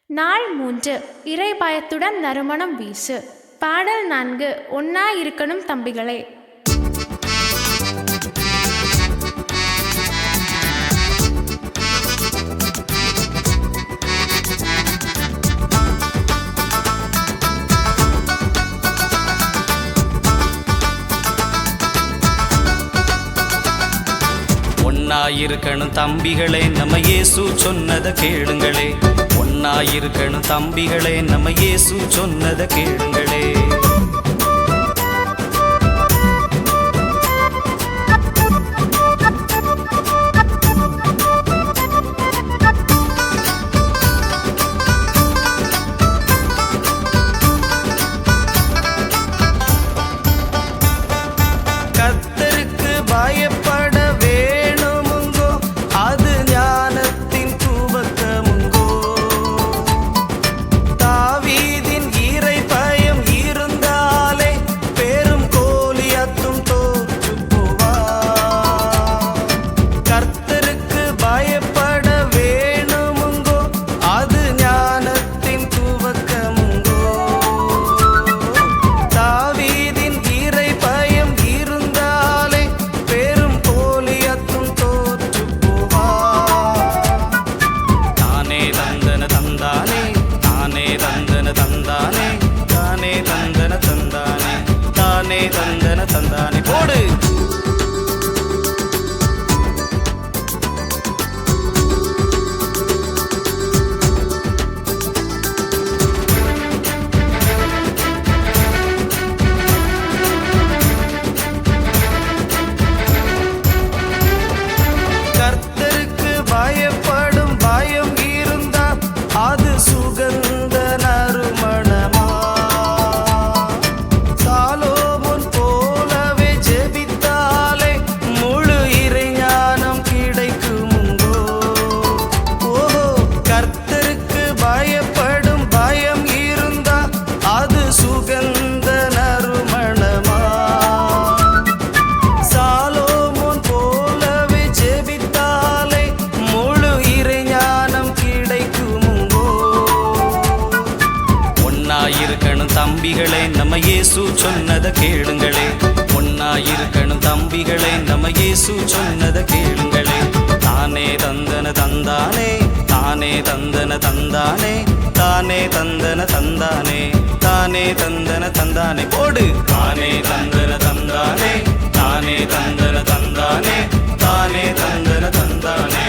நாள் 3 இறை பயத்துடன் நறுமணம் வீசு. பாடல் 4 ஒன்னாயிருக்கணும் தம்பிகளே. ஒன்னாயிருக்கணும் தம்பிகளே, நம்ம இயேசு சொன்னத கேளுங்களே. ஒன்னாயிருக்கணும் தம்பிகளே, நம்ம இயேசு சொன்னத கேளுங்களே. கர்த்தருக்கு பயப்பட வேணுமுங்கோ, அது ஞானத்தின் துவக்கமுங்கோ. தாவீதின் இறை பயம் இருந்தாலே பெரும் கோலியாத்தும் தோற்று போவார். கர்த்தருக்கு பயப்பட வேணுமுங்கோ, அது ஞானத்தின் துவக்கமுங்கோ. தாவீதின் இறை பயம் இருந்தாலே பெரும் கோலியாத்தும் தோற்று போவார். தானே தந்தன தந்தானே, தானே தந்தன தந்தானே, தானே தந்தன தந்தானே, தானே தந்தன தந்தானே. போடு. கர்த்தருக்கு பயப்படும் பயம் இருந்தா அது சுகந்த நறுமணமா. சாலோமோன் போலவே ஜெபித்தாலே முழு இறைஞானம் கிடைக்குமுங்கோ. ஓஹோ, கர்த்தருக்கு பயப்படும் பயம் இருந்தா அது சுகந்த நறுமணமா. சாலோமோன் போலவே ஜெபித்தாலே முழு இறைஞானம் கிடைக்குமுங்கோ. ஒன்னாயிருக்கணும் தம்பிகளே, நம்ம இயேசு சொன்னத கேளுங்களே. ஒன்னாயிருக்கணும் தம்பிகளே, நம்ம இயேசு சொன்னத கேளுங்களே. தானே தந்தன தந்தானே, தானே தந்தன தந்தானே, தானே தந்தன தந்தானே, தானே தந்தன தந்தானே. போடு. தானே தந்தன தந்தானே, தானே தந்தன தந்தானே, தானே தந்தன தந்தானே.